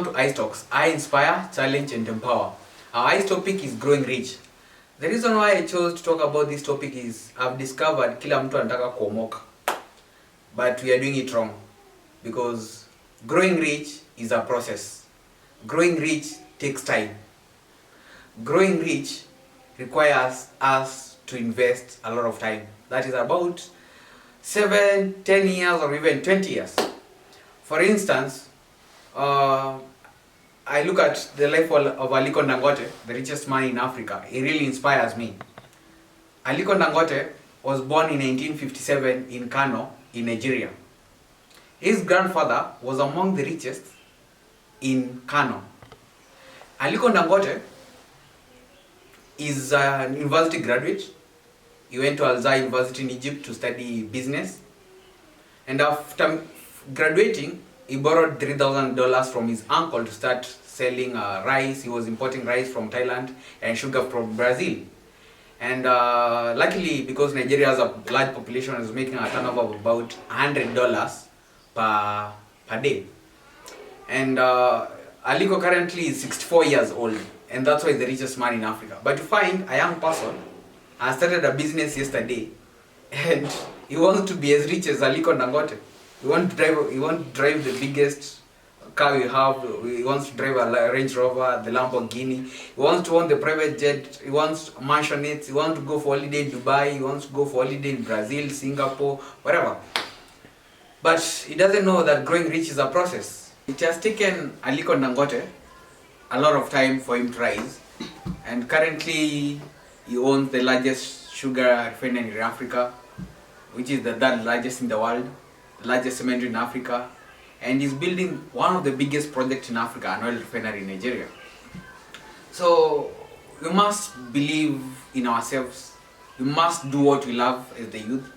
Welcome to iStocks. I inspire, challenge and empower. Our ice topic is growing rich. The reason why I chose to talk about this topic is I've discovered kila mtu anataka kuomoka. But we are doing it wrong. Because growing rich is a process. Growing rich takes time. Growing rich requires us to invest a lot of time. That is about 7, 10 years or even 20 years. For instance, I look at the life of Aliko Dangote, the richest man in Africa. He really inspires me. Aliko Dangote was born in 1957 in Kano, in Nigeria. His grandfather was among the richest in Kano. Aliko Dangote is an university graduate. He went to Al-Azhar University in Egypt to study business. And after graduating, he borrowed $3,000 from his uncle to start selling rice. He was importing rice from Thailand and sugar from Brazil. And luckily, because Nigeria has a large population, he was making a turnover of about $100 per day. And Aliko currently is 64 years old, and that's why he's the richest man in Africa. But to find a young person, I started a business yesterday, and he wants to be as rich as Aliko Dangote. He wants to drive the biggest car we have. He wants to drive a Range Rover, the Lamborghini. He wants to own the private jet. He wants mansionettes. He wants to go for holiday in Dubai. He wants to go for holiday in Brazil, Singapore, whatever. But he doesn't know that growing rich is a process. It has taken Aliko Dangote a lot of time for him to rise. And currently, he owns the largest sugar refinery in Africa, which is the third largest in the world. Largest cement in Africa, and is building one of the biggest projects in Africa, an oil refinery in Nigeria. So we must believe in ourselves. We must do what we love as the youth.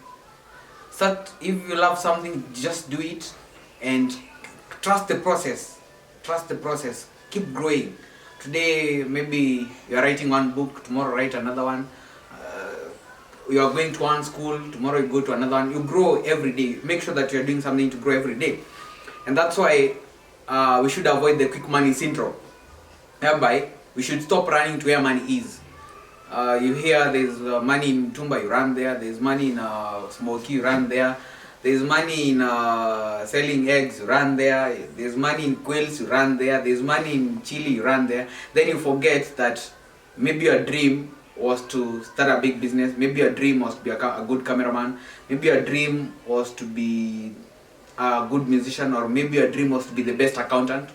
So if you love something, just do it and trust the process. Trust the process. Keep growing. Today maybe you are writing one book, tomorrow write another one. You are going to one school, tomorrow you go to another one. You grow every day. Make sure that you are doing something to grow every day. And that's why we should avoid the quick money syndrome. Thereby, we should stop running to where money is. You hear there's money in Tumba, you run there. There's money in Smoky, you run there. There's money in selling eggs, you run there. There's money in quails, you run there. There's money in chili, you run there. Then you forget that maybe your dream was to start a big business. Maybe your dream was to be a good cameraman. Maybe your dream was to be a good musician, or maybe your dream was to be the best accountant.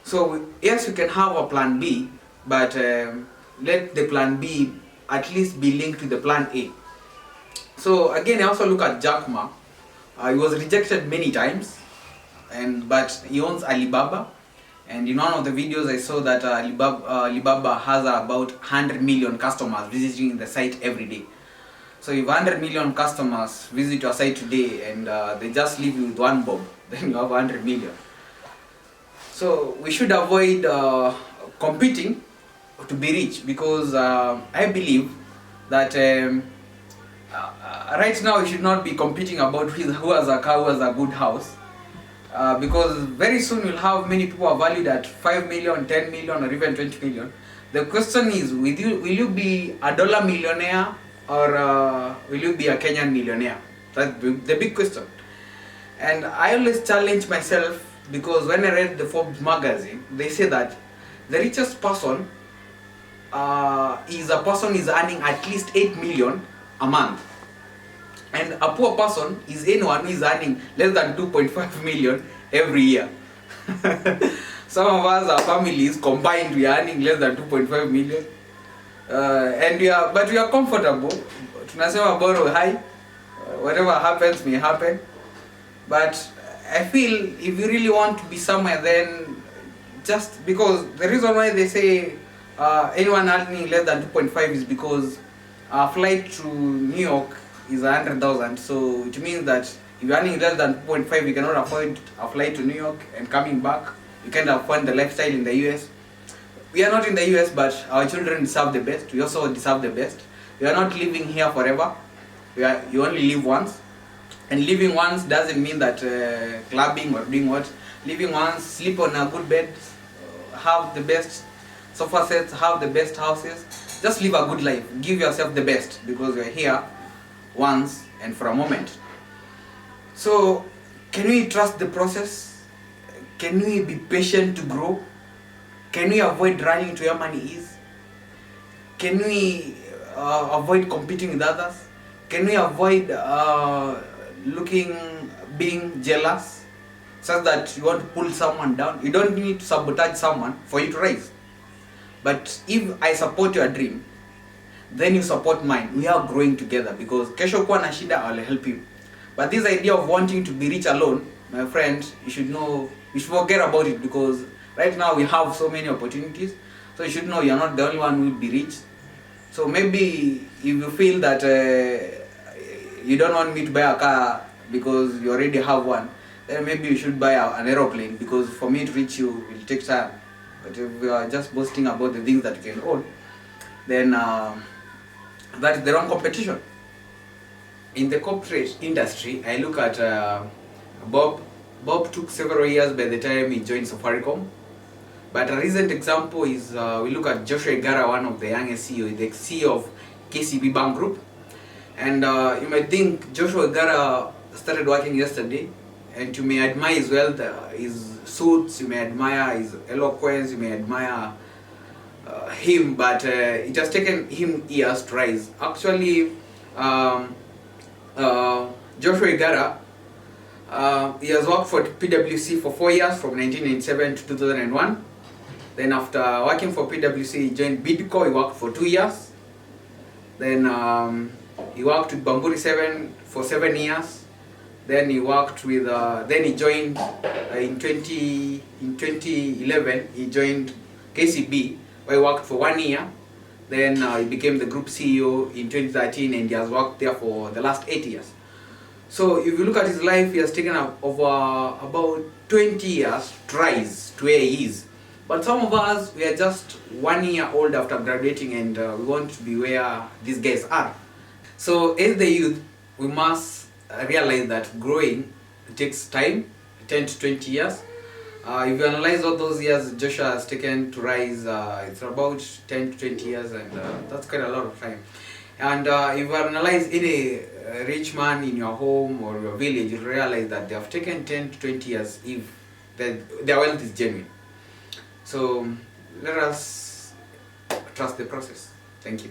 So yes, you can have a plan B, but let the plan B at least be linked to the plan A. So again, I also look at Jack Ma. He was rejected many times, but he owns Alibaba. And in one of the videos I saw that Alibaba has about 100 million customers visiting the site every day. So if 100 million customers visit your site today and they just leave you with one bob, then you have 100 million. So we should avoid competing to be rich, because I believe that right now we should not be competing about who has a car, who has a good house. Because very soon you'll have many people are valued at 5 million, 10 million or even 20 million. The question is, will you be a dollar millionaire or will you be a Kenyan millionaire? That's the big question. And I always challenge myself, because when I read the Forbes magazine, they say that the richest person is a person is earning at least 8 million a month. And a poor person is anyone who is earning less than 2.5 million every year. Some of us, our families combined, we are earning less than 2.5 million. But we are comfortable. Tunasema borrow high. Whatever happens may happen. But I feel if you really want to be somewhere, then just because the reason why they say anyone earning less than 2.5 is because a flight to New York is 100,000, so it means that if you're earning less than 2.5, you cannot afford a flight to New York and coming back. You can't afford the lifestyle in the US. We are not in the US, but our children deserve the best. We also deserve the best. We are not living here forever. You only live once. And living once doesn't mean that clubbing or doing what. living once, sleep on a good bed, have the best sofa sets, have the best houses. Just live a good life. Give yourself the best because you're here once and for a moment. So, can we trust the process? Can we be patient to grow? Can we avoid running to where money is? Can we avoid competing with others? Can we avoid being jealous, such that you want to pull someone down? You don't need to sabotage someone for you to rise. But if I support your dream, then you support mine. We are growing together because kesho kuwa na shida, I'll help you. But this idea of wanting to be rich alone, my friend, you should forget about it, because right now we have so many opportunities. So you should know you're not the only one who will be rich. So maybe if you feel that you don't want me to buy a car because you already have one, then maybe you should buy an aeroplane, because for me to reach you will take time. But if we are just boasting about the things that you can own, then that is the wrong competition. In the corporate industry, I look at Bob. Bob took several years by the time he joined Safaricom. But a recent example is we look at Joshua Igara, one of the youngest CEO, the CEO of KCB Bank Group. And you might think Joshua Igara started working yesterday, and you may admire his wealth, his suits, you may admire his eloquence, you may admire him, but it has taken him years to rise. Actually, Joshua Igara, he has worked for PwC for 4 years, from 1997 to 2001. Then after working for PwC, he joined Bidco. He worked for 2 years. Then he worked with Bamburi 7 for 7 years. Then he worked with. Then he joined in 2011. He joined KCB, where he worked for 1 year. Then he became the group CEO in 2013, and he has worked there for the last 8 years. So if you look at his life, he has taken up over about 20 years to rise to where he is. But some of us, we are just 1 year old after graduating, and we want to be where these guys are. So as the youth, we must realize that growing takes time, 10 to 20 years. If you analyze all those years Joshua has taken to rise, it's about 10 to 20 years, and that's quite a lot of time. And if you analyze any rich man in your home or your village, you'll realize that they have taken 10 to 20 years if their wealth is genuine. So let us trust the process. Thank you.